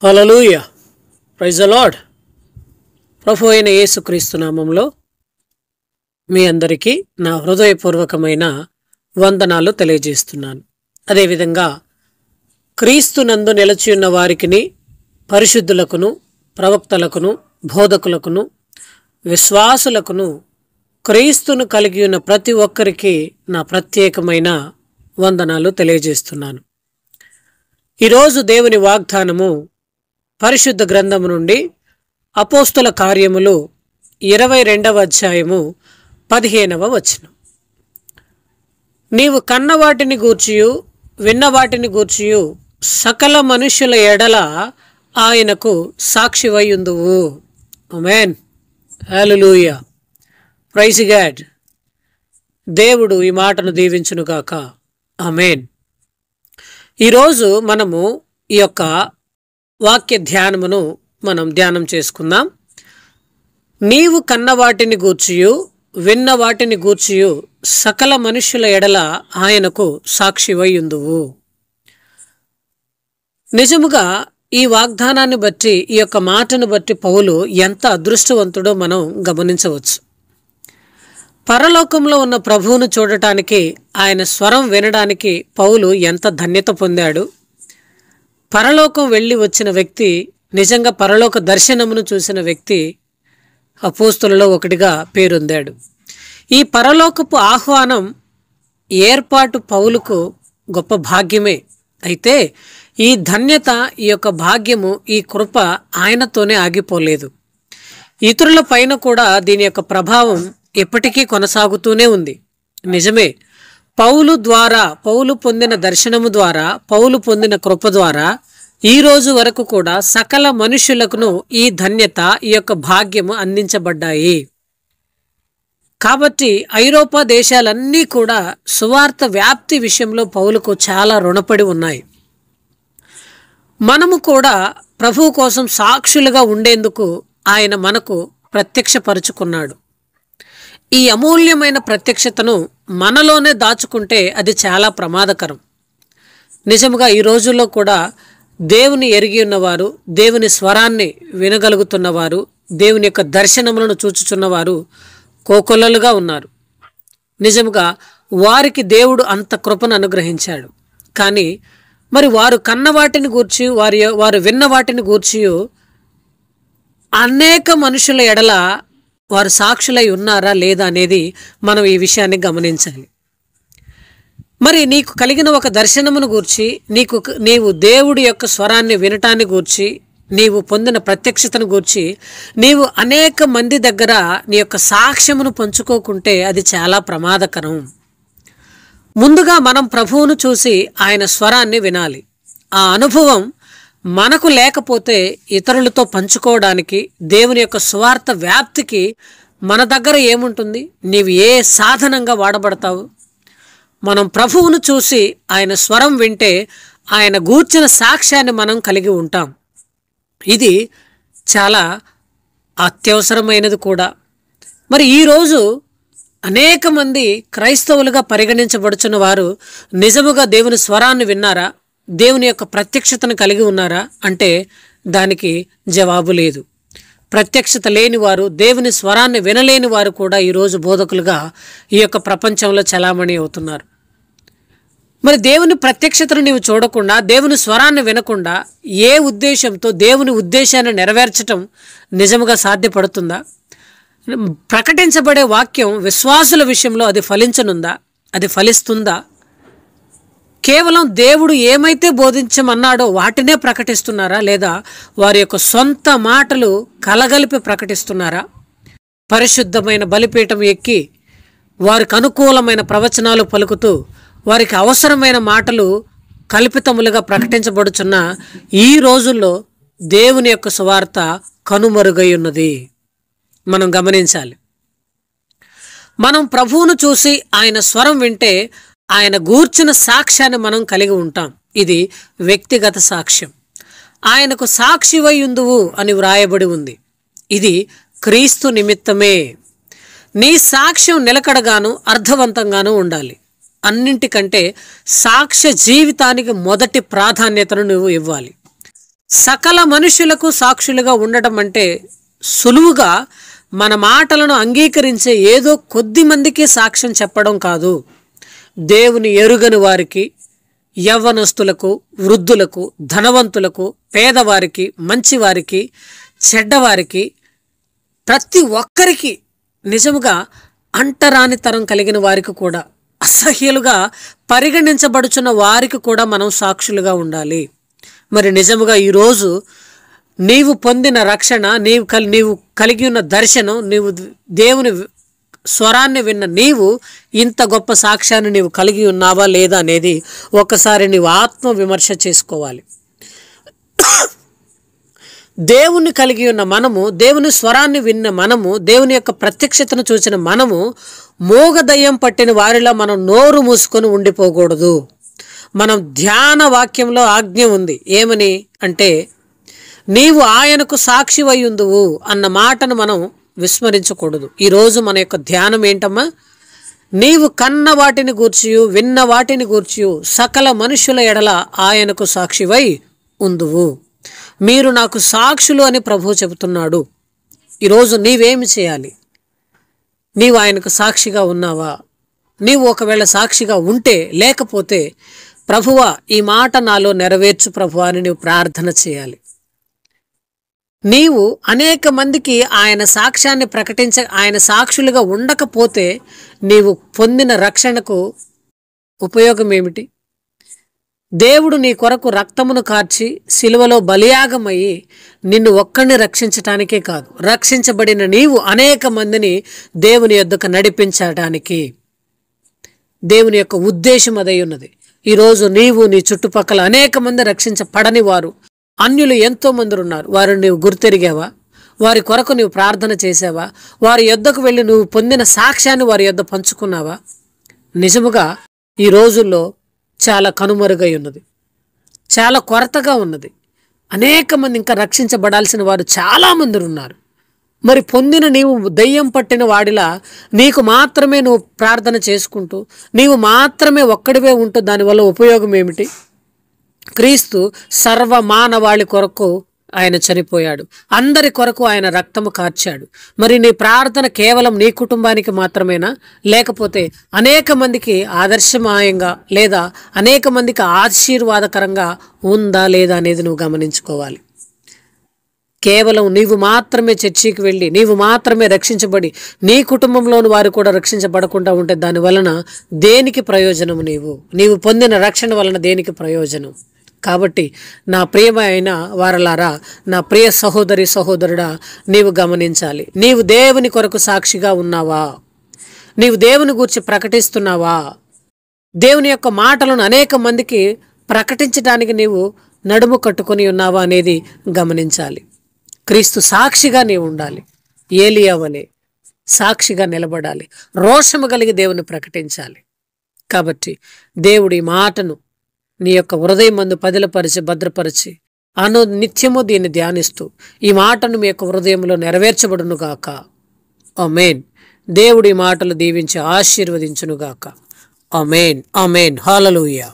Hallelujah. Praise the lord. ప్రభు అయిన యేసుక్రీస్తు నామంలో మీ అందరికీ నా హృదయపూర్వకమైన వందనాలు తెలియజేస్తున్నాను. అదేవిధంగా క్రీస్తునందు నిలిచి ఉన్న వారికిని, పరిశుద్ధులకును, ప్రవక్తలకును, బోధకులకును, విశ్వాసులకును, క్రీస్తును కలిగి ఉన్న ప్రతి ఒక్కరికి నా ప్రత్యేకమైన వందనాలు తెలియజేస్తున్నాను. ఈరోజు దేవుని వాగ్దానము పరిశుద్ధ గ్రంథము నుండి అపోస్తుల కార్యములు 22వ అధ్యాయము 15వ వచనం. నీవు కన్నవాటిని గూర్చియు విన్నవాటిని గూర్చియు సకల మనుష్యుల ఎడల ఆయనకు సాక్షివైయుందువు. ఆమేన్. హల్లెలూయా. Praise God. దేవుడు ఈ మాటను దీవించునుగాక. ఆమేన్. ఈరోజు మనము ఈ యొక్క వాక్య ధ్యానమును మనం ధ్యానం చేసుకుందాం. నీవు కన్నవాటిని గూర్చియు విన్న వాటిని గూర్చియు సకల మనుష్యుల ఎడల ఆయనకు సాక్షివైయుందువు. నిజముగా ఈ వాగ్దానాన్ని బట్టి, ఈ యొక్క మాటను బట్టి పౌలు ఎంత అదృష్టవంతుడో మనం గమనించవచ్చు. పరలోకంలో ఉన్న ప్రభువును చూడటానికి, ఆయన స్వరం వినడానికి పౌలు ఎంత ధన్యత పొందాడు. పరలోకం వెళ్ళి వచ్చిన వ్యక్తి, నిజంగా పరలోక దర్శనమును చూసిన వ్యక్తి అపోస్తులలో ఒకటిగా పేరొందాడు. ఈ పరలోకపు ఆహ్వానం, ఏర్పాటు పౌలుకు గొప్ప భాగ్యమే. అయితే ఈ ధన్యత, ఈ యొక్క భాగ్యము, ఈ కృప ఆయనతోనే ఆగిపోలేదు. ఇతరుల పైన కూడా దీని యొక్క ప్రభావం ఎప్పటికీ కొనసాగుతూనే ఉంది. నిజమే, పౌలు పొందిన దర్శనము ద్వారా, పౌలు పొందిన కృప ద్వారా ఈ రోజు వరకు కూడా సకల మనుషులకును ఈ ధన్యత, ఈ యొక్క భాగ్యము అందించబడ్డాయి. కాబట్టి ఐరోపా దేశాలన్నీ కూడా సువార్త వ్యాప్తి విషయంలో పౌలుకు చాలా రుణపడి ఉన్నాయి. మనము కూడా ప్రభువు కోసం సాక్షులుగా ఉండేందుకు ఆయన మనకు ప్రత్యక్షపరుచుకున్నాడు. ఈ అమూల్యమైన ప్రత్యక్షతను మనలోనే దాచుకుంటే అది చాలా ప్రమాదకరం. నిజముగా ఈ రోజుల్లో కూడా దేవుని ఎరిగి ఉన్నవారు, దేవుని స్వరాన్ని వినగలుగుతున్నవారు, దేవుని యొక్క దర్శనములను చూచుచున్నవారు కోకొల్లలుగా ఉన్నారు. నిజముగా వారికి దేవుడు అంత కృపను అనుగ్రహించాడు. కానీ మరి వారు కన్నవాటిని గూర్చి, వారు విన్న వాటిని గూర్చి అనేక మనుషుల ఎడల వారు సాక్షులై ఉన్నారా లేదా అనేది మనం ఈ విషయాన్ని గమనించాలి. మరి నీకు కలిగిన ఒక దర్శనమును గూర్చి, నీవు దేవుడి యొక్క స్వరాన్ని వినటాన్ని గూర్చి, నీవు పొందిన ప్రత్యక్షతను గూర్చి నీవు అనేక మంది దగ్గర నీ యొక్క సాక్ష్యమును పంచుకోకుంటే అది చాలా ప్రమాదకరం. ముందుగా మనం ప్రభువును చూసి ఆయన స్వరాన్ని వినాలి. ఆ అనుభవం మనకు లేకపోతే ఇతరులతో పంచుకోవడానికి, దేవుని యొక్క సువార్త వ్యాప్తికి మన దగ్గర ఏముంటుంది? నీవు ఏ సాధనంగా వాడబడతావు? మనం ప్రభువును చూసి ఆయన స్వరం వింటే ఆయన గూర్చిన సాక్ష్యాన్ని మనం కలిగి ఉంటాం. ఇది చాలా అత్యవసరమైనది కూడా. మరి ఈరోజు అనేక మంది క్రైస్తవులుగా పరిగణించబడుచున్న వారు నిజముగా దేవుని స్వరాన్ని విన్నారా, దేవుని యొక్క ప్రత్యక్షతను కలిగి ఉన్నారా అంటే దానికి జవాబు లేదు. ప్రత్యక్షత లేని వారు, దేవుని స్వరాన్ని వినలేని వారు కూడా ఈరోజు బోధకులుగా ఈ యొక్క ప్రపంచంలో చలామణి అవుతున్నారు. మరి దేవుని ప్రత్యక్షతను నీవు చూడకుండా, దేవుని స్వరాన్ని వినకుండా ఏ ఉద్దేశంతో దేవుని ఉద్దేశాన్ని నెరవేర్చటం నిజముగా సాధ్యపడుతుందా? ప్రకటించబడే వాక్యం విశ్వాసుల విషయంలో అది ఫలించనుందా? అది ఫలిస్తుందా? కేవలం దేవుడు ఏమైతే బోధించమన్నాడో వాటినే ప్రకటిస్తున్నారా, లేదా వారి యొక్క సొంత మాటలు కలగలిపి ప్రకటిస్తున్నారా? పరిశుద్ధమైన బలిపీఠం ఎక్కి వారికి అనుకూలమైన ప్రవచనాలు పలుకుతూ వారికి అవసరమైన మాటలు కల్పితములుగా ప్రకటించబడుచున్న ఈ రోజుల్లో దేవుని యొక్క సువార్త కనుమరుగై ఉన్నది. మనం గమనించాలి. మనం ప్రభువును చూసి ఆయన స్వరం వింటే ఆయన గూర్చిన సాక్ష్యాన్ని మనం కలిగి ఉంటాం. ఇది వ్యక్తిగత సాక్ష్యం. ఆయనకు సాక్షివైయుందువు అని వ్రాయబడి ఉంది. ఇది క్రీస్తు నిమిత్తమే. నీ సాక్ష్యం నిలకడగాను అర్థవంతంగాను ఉండాలి. అన్నింటికంటే సాక్ష్య జీవితానికి మొదటి ప్రాధాన్యతను నువ్వు ఇవ్వాలి. సకల మనుషులకు సాక్షులుగా ఉండటం అంటే సులువుగా మన మాటలను అంగీకరించే ఏదో కొద్ది మందికి సాక్ష్యం చెప్పడం కాదు. దేవుని ఎరుగని వారికి, యవ్వనస్తులకు, వృద్ధులకు, ధనవంతులకు, పేదవారికి, మంచివారికి, చెడ్డవారికి, ప్రతి ఒక్కరికి, నిజముగా అంటరానితరం కలిగిన వారికి కూడా, అసహ్యులుగా పరిగణించబడుచున్న వారికి కూడా మనం సాక్షులుగా ఉండాలి. మరి నిజముగా ఈరోజు నీవు పొందిన రక్షణ, నీవు కలిగి ఉన్న దర్శనం, నీవు దేవుని స్వరాన్ని విన్న నీవు ఇంత గొప్ప సాక్ష్యాన్ని నీవు కలిగి ఉన్నావా లేదా అనేది ఒకసారి నీవు ఆత్మ విమర్శ చేసుకోవాలి. దేవుని కలిగి ఉన్న మనము, దేవుని స్వరాన్ని విన్న మనము, దేవుని యొక్క ప్రత్యక్షతను చూసిన మనము మోగదయ్యం పట్టిన వారిలో మనం నోరు మూసుకొని ఉండిపోకూడదు. మనం ధ్యాన వాక్యంలో ఆజ్ఞ ఉంది. ఏమని అంటే, నీవు ఆయనకు సాక్షివై ఉందువు అన్న మాటను మనం విస్మరించకూడదు. ఈరోజు మన యొక్క ధ్యానం ఏంటమ్మా? నీవు కన్న వాటిని గూర్చియు విన్న వాటిని గూర్చియు సకల మనుషుల ఎడల ఆయనకు సాక్షివై ఉందువు. మీరు నాకు సాక్షులు అని ప్రభువు చెబుతున్నాడు. ఈరోజు నీవేమి చేయాలి? నీవు ఆయనకు సాక్షిగా ఉన్నావా? నీవు ఒకవేళ సాక్షిగా ఉంటే, లేకపోతే ప్రభువా ఈ మాట నాలో నెరవేర్చు ప్రభువా అని నీవు ప్రార్థన చేయాలి. నీవు అనేక మందికి ఆయన సాక్ష్యాన్ని ఆయన సాక్షులుగా ఉండకపోతే నీవు పొందిన రక్షణకు ఉపయోగం ఏమిటి? దేవుడు నీ కొరకు రక్తమును కార్చి సిలువలో బలియాగమయ్యి నిన్ను ఒక్కడిని రక్షించటానికే కాదు, రక్షించబడిన నీవు అనేక మందిని దేవుని యొద్దకు నడిపించడానికి దేవుని యొక్క ఉద్దేశం అదై ఉన్నది. ఈరోజు నీవు, నీ చుట్టుపక్కల అనేక మంది రక్షించబడని వారు, అన్యులు ఎంతో మంది ఉన్నారు. వారిని నీవు గుర్తెరిగావా? వారి కొరకు నీవు ప్రార్థన చేసావా? వారి యొద్దకు వెళ్ళి నువ్వు పొందిన సాక్ష్యాన్ని వారి యొద్ద పంచుకున్నావా? నిజముగా ఈ రోజుల్లో చాలా కనుమరుగై ఉన్నది, చాలా కొరతగా ఉన్నది. అనేక మంది ఇంకా రక్షించబడాల్సిన వారు చాలామంది ఉన్నారు. మరి పొందిన నీవు దయ్యం పట్టిన వాడిలా నీకు మాత్రమే నువ్వు ప్రార్థన చేసుకుంటూ, నీవు మాత్రమే ఒక్కడివే ఉంటూ దానివల్ల ఉపయోగం ఏమిటి? క్రీస్తు సర్వ మానవాళి కొరకు ఆయన చనిపోయాడు, అందరి కొరకు ఆయన రక్తము కార్చాడు. మరి నీ ప్రార్థన కేవలం నీ కుటుంబానికి మాత్రమేనా, లేకపోతే అనేక మందికి ఆదర్శమాయంగా లేదా అనేక మందికి ఆశీర్వాదకరంగా ఉందా లేదా అనేది నువ్వు గమనించుకోవాలి. కేవలం నీవు మాత్రమే చర్చికి వెళ్ళి నీవు మాత్రమే రక్షించబడి నీ కుటుంబంలోని వారు కూడా రక్షించబడకుండా ఉంటే దాని వలన దేనికి ప్రయోజనము? నీవు పొందిన రక్షణ వలన దేనికి ప్రయోజనం? కాబట్టి నా ప్రియమైన వారలారా, నా ప్రియ సహోదరి సహోదరుడా, నీవు గమనించాలి. నీవు దేవుని కొరకు సాక్షిగా ఉన్నావా? నీవు దేవుని గురించి ప్రకటిస్తున్నావా? దేవుని యొక్క మాటలను అనేక మందికి ప్రకటించడానికి నీవు నడుము కట్టుకొని ఉన్నావా అనేది గమనించాలి. క్రీస్తు సాక్షిగా నీవు ఉండాలి. ఏలియా వలె సాక్షిగా నిలబడాలి. రోషము కలిగి దేవుని ప్రకటించాలి. కాబట్టి దేవుడి మాటను నీ యొక్క హృదయం మందు పదిలపరిచి భద్రపరిచి నిత్యము దీన్ని ధ్యానిస్తూ ఈ మాటను మీ యొక్క హృదయంలో నెరవేర్చబడునుగాక. ఆమేన్. దేవుడి మాటలు దీవించి ఆశీర్వదించునుగాక. ఆమేన్. ఆమేన్. హల్లెలూయా.